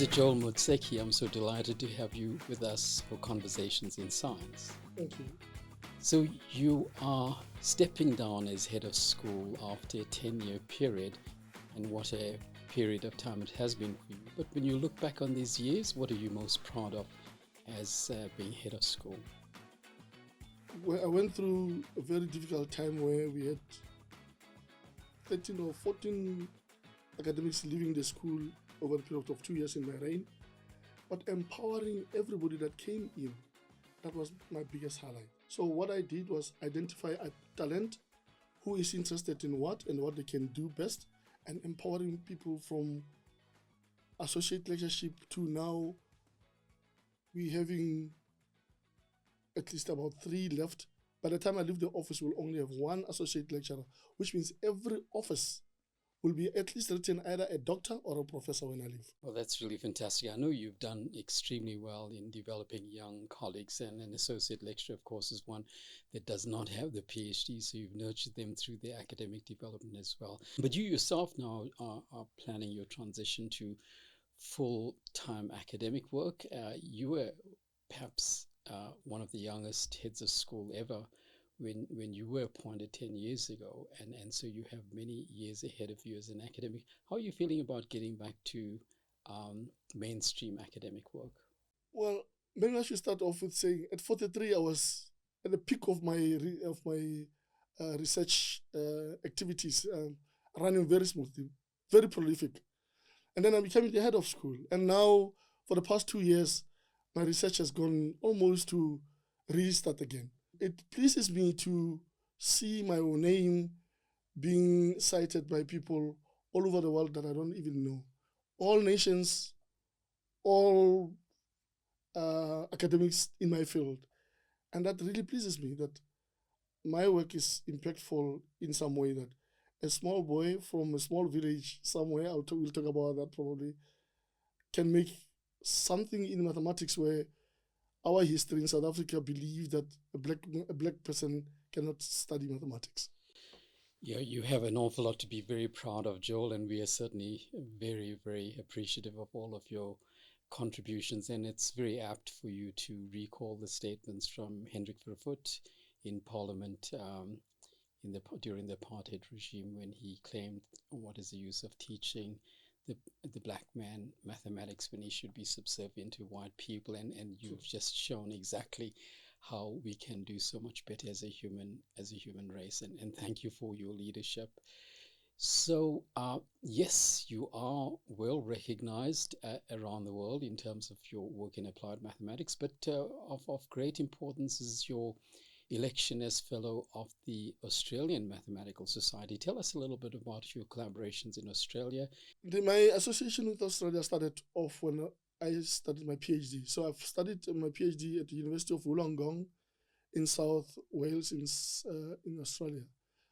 Professor Joel Zeki, I'm so delighted to have you with us for Conversations in Science. Thank you. So you are stepping down as head of school after a 10-year period, and what a period of time it has been for you. But when you look back on these years, what are you most proud of as being head of school? Well, I went through a very difficult time where we had 13 or 14 academics leaving the school over a period of 2 years in my reign, but empowering everybody that came in, that was my biggest highlight. So what I did was identify a talent, who is interested in what and what they can do best, and empowering people from associate lectureship to now we having at least about 3 left. By the time I leave the office, we'll only have 1 associate lecturer, which means every office will be at least written either a doctor or a professor when I leave. Well, that's really fantastic. I know you've done extremely well in developing young colleagues, and an associate lecturer, of course, is one that does not have the PhD, so you've nurtured them through their academic development as well. But you yourself now are planning your transition to full-time academic work. You were perhaps one of the youngest heads of school ever when you were appointed 10 years ago, and so you have many years ahead of you as an academic. How are you feeling about getting back to mainstream academic work? Well, maybe I should start off with saying at 43, I was at the peak of my research activities, running very smoothly, very prolific. And then I became the head of school. And now, for the past 2 years, my research has gone almost to restart again. It pleases me to see my own name being cited by people all over the world that I don't even know. All nations, all academics in my field. And that really pleases me, that my work is impactful in some way, that a small boy from a small village somewhere, we'll talk about that probably, can make something in mathematics where our history in South Africa believe that a black person cannot study mathematics. Yeah, you have an awful lot to be very proud of, Joel, and we are certainly very, very appreciative of all of your contributions. And it's very apt for you to recall the statements from Hendrik Vervoet in Parliament during the apartheid regime, when he claimed, what is the use of teaching the black man mathematics when he should be subservient to white people? And you've just shown exactly how we can do so much better as a human race. And thank you for your leadership. So yes, you are well recognized around the world in terms of your work in applied mathematics, but of great importance is your election as fellow of the Australian Mathematical Society. Tell us a little bit about your collaborations in Australia. My association with Australia started off when I studied my PhD. So I've studied my PhD at the University of Wollongong in South Wales in Australia.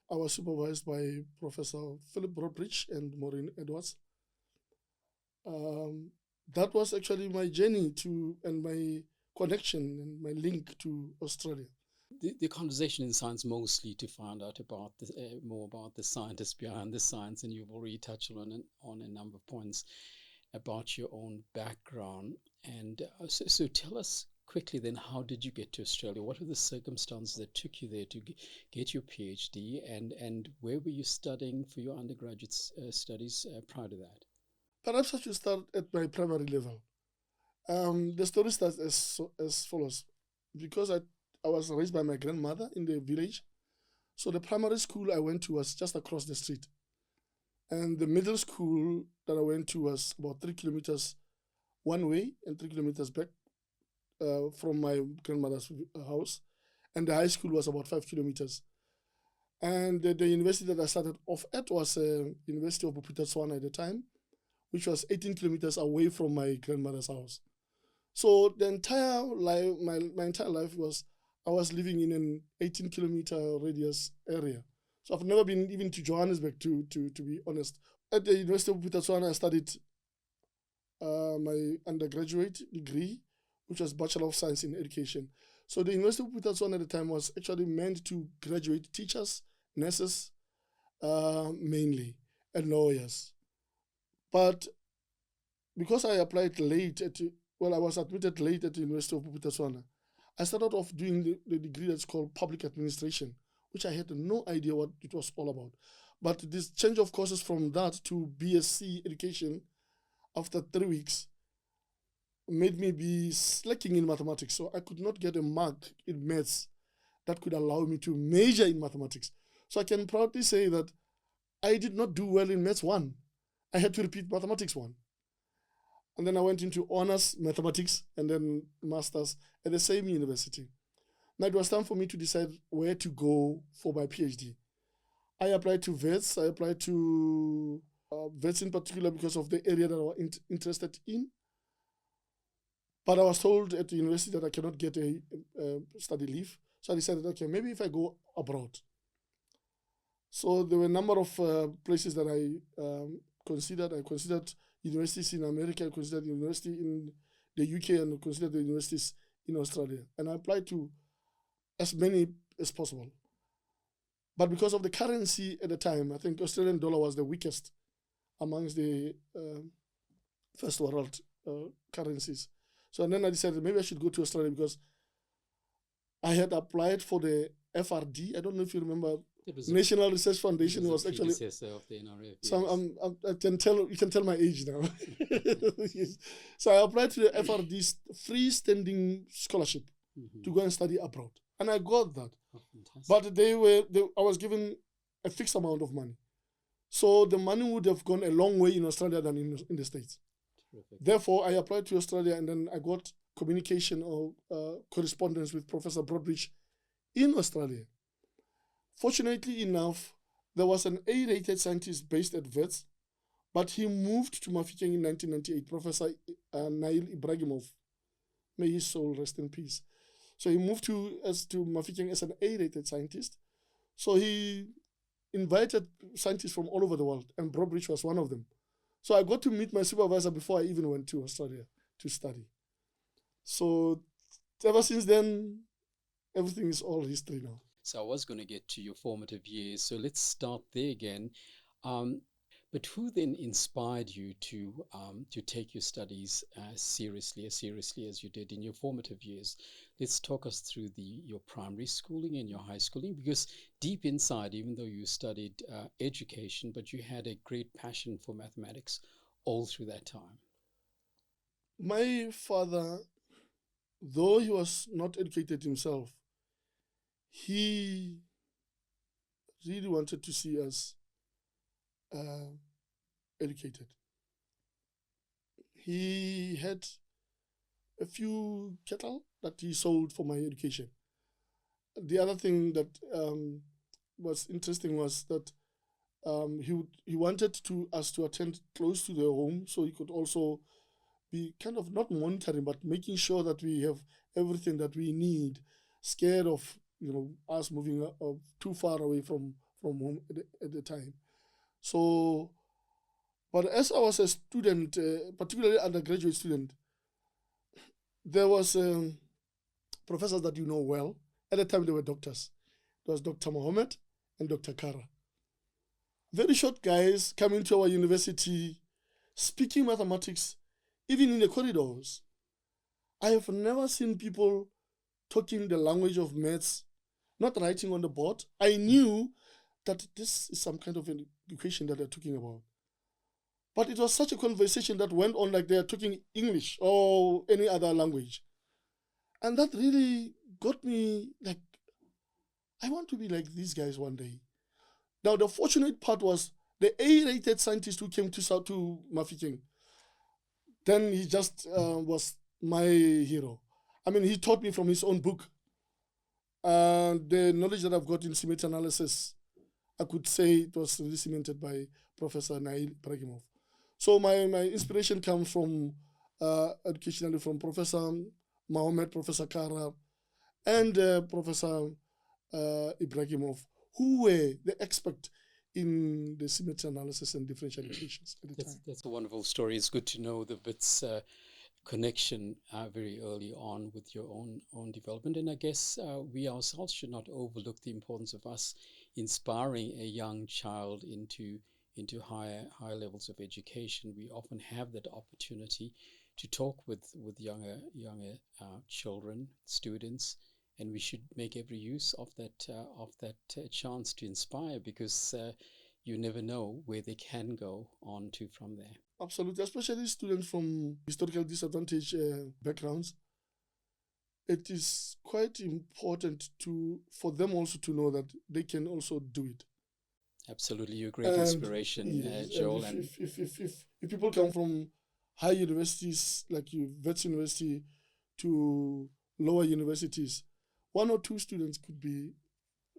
I was supervised by Professor Philip Broadbridge and Maureen Edwards. That was actually my journey and my connection and my link to Australia. The conversation in science mostly to find out about more about the scientists behind the science, and you've already touched on a number of points about your own background. And so tell us quickly then, how did you get to Australia? What were the circumstances that took you there to get your PhD, and where were you studying for your undergraduate studies prior to that? Perhaps I should start at my primary level. The story starts as follows. Because I was raised by my grandmother in the village, so the primary school I went to was just across the street. And the middle school that I went to was about 3 kilometers one way and 3 kilometers back from my grandmother's house. And the high school was about 5 kilometers. And the university that I started off at was University of Bophuthatswana at the time, which was 18 kilometers away from my grandmother's house. So the entire life, my entire life I was living in an 18-kilometer radius area. So I've never been even to Johannesburg, to be honest. At the University of Bophuthatswana, I studied my undergraduate degree, which was Bachelor of Science in Education. So the University of Bophuthatswana at the time was actually meant to graduate teachers, nurses, mainly, and lawyers. But because I applied late I was admitted late at the University of Botswana. I started off doing the degree that's called public administration, which I had no idea what it was all about. But this change of courses from that to BSc education after 3 weeks made me be slacking in mathematics. So I could not get a mark in maths that could allow me to major in mathematics. So I can proudly say that I did not do well in maths 1. I had to repeat mathematics 1. And then I went into honors mathematics and then masters at the same university. Now it was time for me to decide where to go for my PhD. I applied to VETS. I applied to VETS in particular because of the area that I was interested in. But I was told at the university that I cannot get a study leave. So I decided, okay, maybe if I go abroad. So there were a number of places that I considered. I considered universities in America, I considered university in the UK, and I considered the universities in Australia. And I applied to as many as possible. But because of the currency at the time, I think Australian dollar was the weakest amongst the first world currencies. So then I decided maybe I should go to Australia because I had applied for the FRD. I don't know if you remember. It was National Research Foundation was actually of the NRF. So yes. I can tell you can tell my age now. Yes. So I applied to the FRD's freestanding scholarship to go and study abroad, and I got that. Oh, but I was given a fixed amount of money, so the money would have gone a long way in Australia than in the States. Terrific. Therefore, I applied to Australia, and then I got communication or correspondence with Professor Broadbridge in Australia. Fortunately enough, there was an A-rated scientist based at WITS, but he moved to Mafikeng in 1998, Professor Nail Ibrahimov. May his soul rest in peace. So he moved to Mafikeng as an A-rated scientist. So he invited scientists from all over the world, and Broadbridge was one of them. So I got to meet my supervisor before I even went to Australia to study. So ever since then, everything is all history now. So I was going to get to your formative years. So let's start there again. But who then inspired you to take your studies as seriously as you did in your formative years? Let's talk us through your primary schooling and your high schooling, because deep inside, even though you studied education, but you had a great passion for mathematics all through that time. My father, though he was not educated himself, he really wanted to see us educated. He had a few cattle that he sold for my education. The other thing that was interesting was that he wanted us to attend close to the home, so he could also be kind of not monitoring, but making sure that we have everything that we need, scared of us moving too far away from home at the time. So, but as I was a student, particularly undergraduate student, there was professors that you know well. At the time, they were doctors. There was Dr. Mohammed and Dr. Kara. Very short guys coming to our university, speaking mathematics, even in the corridors. I have never seen people talking the language of maths, not writing on the board. I knew that this is some kind of an equation that they're talking about. But it was such a conversation that went on like they're talking English or any other language. And that really got me like, I want to be like these guys one day. Now, the fortunate part was the A-rated scientist who came to Mafikeng. Then he just was my hero. I mean, he taught me from his own book. The knowledge that I've got in symmetry analysis, I could say it was really cemented by Professor Nail Ibrahimov. So my inspiration comes from educationally from Professor Mohammed, Professor Kara, and Professor Ibrahimov, who were the expert in the symmetry analysis and differential equations at the time. That's a wonderful story. It's good to know the bits connection very early on with your own development. And I guess we ourselves should not overlook the importance of us inspiring a young child into into higher levels of education, we often have that opportunity to talk with younger children, students, and we should make every use of that chance to inspire, because you never know where they can go on to from there. Absolutely, especially students from historical disadvantaged backgrounds. It is quite important for them also to know that they can also do it. Absolutely, you're a great And inspiration, yes, and Joel. And if people come from high universities like you, Vets University, to lower universities, one or two students could be,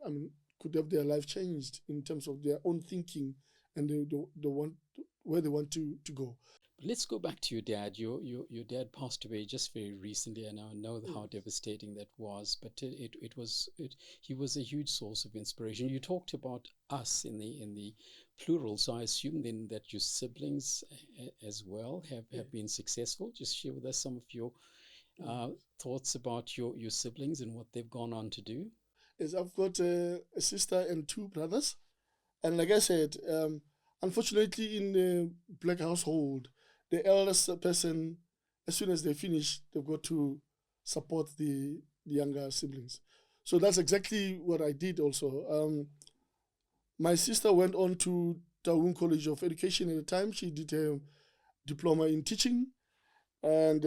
I mean, could have their life changed in terms of their own thinking and the want where they want to go. let's go back to your dad. Your dad passed away just very recently, and I know how devastating that was. But he was a huge source of inspiration. You talked about us in the plural, so I assume then that your siblings as well have been successful. Just share with us some of your thoughts about your siblings and what they've gone on to do. Yes, I've got a sister and two brothers, and like I said, unfortunately, in the black household, the eldest person, as soon as they finish, they've got to support the younger siblings. So that's exactly what I did also. My sister went on to Taung College of Education at the time. She did a diploma in teaching, and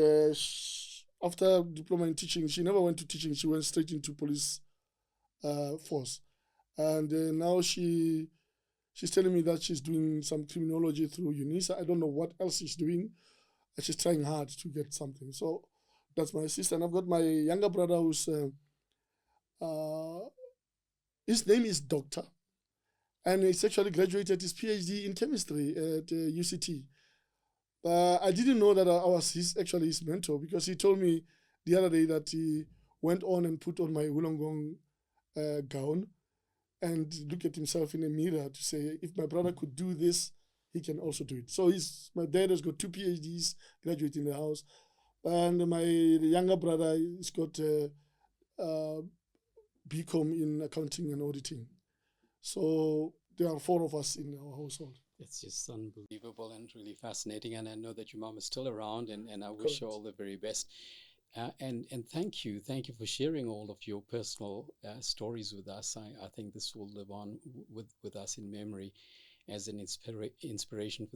after diploma in teaching, she never went to teaching. She went straight into police force, and now she's telling me that she's doing some criminology through UNISA. I don't know what else she's doing. She's trying hard to get something. So that's my sister. And I've got my younger brother who's, his name is Doctor. And he's actually graduated his PhD in chemistry at UCT. I didn't know that I was actually his mentor, because he told me the other day that he went on and put on my Wollongong gown and look at himself in a mirror to say, if my brother could do this, he can also do it. So my dad has got two PhDs, graduate in the house, and my younger brother has got BCom in accounting and auditing. So there are four of us in our household. It's just unbelievable and really fascinating. And I know that your mom is still around, and I wish her all the very best. And thank you for sharing all of your personal stories with us. I think this will live on with us in memory as an inspiration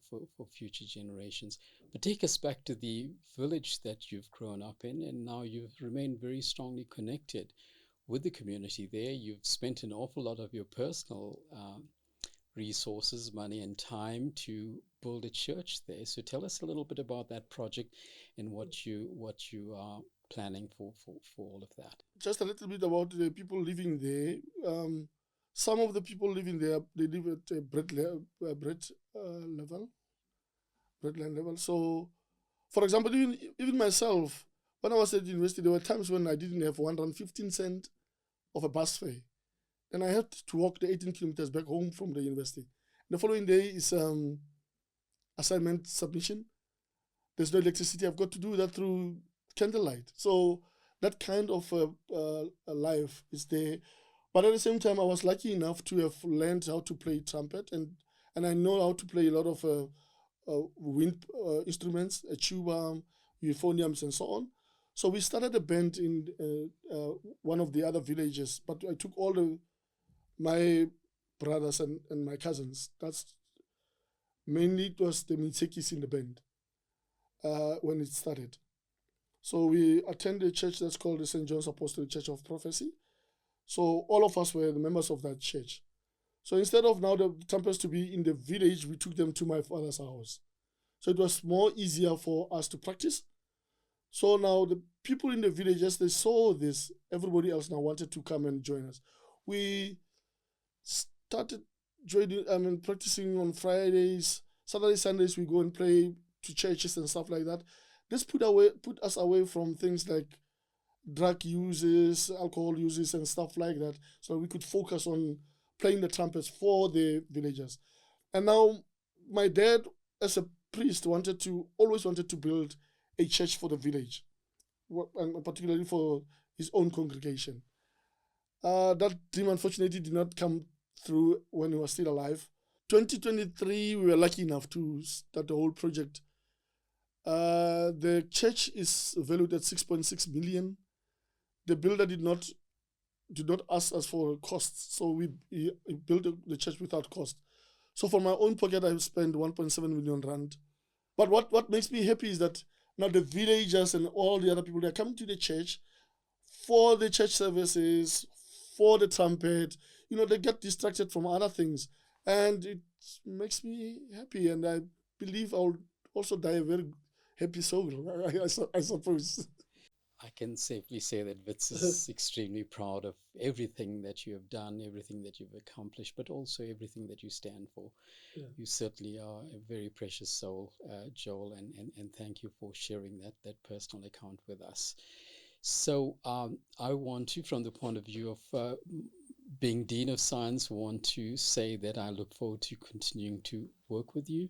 for future generations. But take us back to the village that you've grown up in, and now you've remained very strongly connected with the community there. You've spent an awful lot of your personal resources, money, and time to build a church there. So tell us a little bit about that project and what you are planning for all of that. Just a little bit about the people living there. Some of the people living there, they live at breadline level. So, for example, even myself, when I was at university, there were times when I didn't have 115 cents of a bus fare. Then I had to walk the 18 kilometers back home from the university. The following day is assignment submission. There's no electricity. I've got to do that through candlelight. So that kind of a life is there. But at the same time, I was lucky enough to have learned how to play trumpet, and I know how to play a lot of wind instruments, a tuba, euphoniums, and so on. So we started a band in one of the other villages, but I took all my brothers and my cousins. That's mainly, it was the Mitsekis in the band when it started. So we attended a church that's called the St. John's Apostolic Church of Prophecy. So all of us were the members of that church. So instead of now the trumpets to be in the village, we took them to my father's house. So it was more easier for us to practice. So now the people in the villages, they saw this. Everybody else now wanted to come and join us. We started practicing on Fridays, Saturdays, Sundays. We go and play to churches and stuff like that. This put us away from things like drug uses, alcohol uses, and stuff like that. So we could focus on playing the trumpets for the villagers. And now my dad, as a priest, always wanted to build a church for the village, and particularly for his own congregation. That dream unfortunately did not come through when he was still alive. 2023, we were lucky enough to start the whole project. The church is valued at 6.6 million. The builder did not ask us for costs, so we built the church without cost. So for my own pocket, I spent 1.7 million rand. But what makes me happy is that now the villagers and all the other people, they're coming to the church for the church services, for the trumpet. They get distracted from other things. And it makes me happy. And I believe I'll also die a very happy soul, I suppose. I can safely say that Wits is extremely proud of everything that you have done, everything that you've accomplished, but also everything that you stand for. Yeah. You certainly are a very precious soul, Joel, and thank you for sharing that personal account with us. So I want to, from the point of view of being Dean of Science, want to say that I look forward to continuing to work with you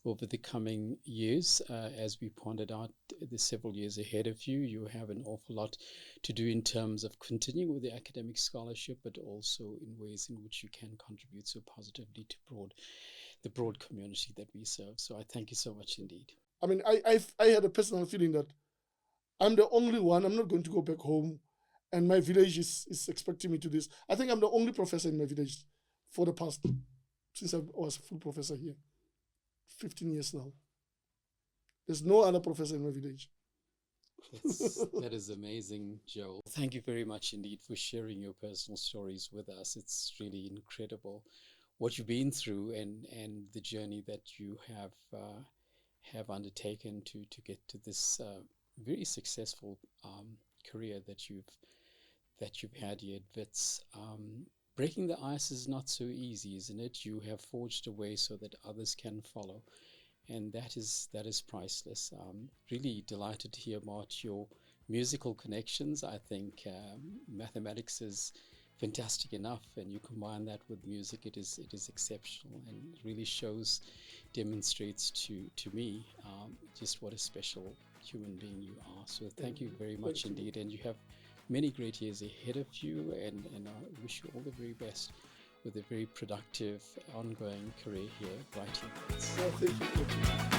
over the coming years. As we pointed out, the several years ahead of you, you have an awful lot to do in terms of continuing with the academic scholarship, but also in ways in which you can contribute so positively to the broad community that we serve. So I thank you so much indeed. I mean, I had a personal feeling that I'm the only one. I'm not going to go back home, and my village is expecting me to this. I think I'm the only professor in my village for the past, since I was full professor here, 15 years now. There's no other professor in my village. That is amazing, Joel. Thank you very much indeed for sharing your personal stories with us. It's really incredible what you've been through and the journey that you have undertaken to get to this very successful career that you've had here at Wits. Breaking the ice is not so easy, isn't it? You have forged a way so that others can follow, and that is priceless. Really delighted to hear about your musical connections. I think mathematics is fantastic enough, and you combine that with music, it is exceptional, and really demonstrates to me just what a special human being you are. So thank you very much indeed, and you have many great years ahead of you, and I wish you all the very best with a very productive ongoing career here right here. Thank you.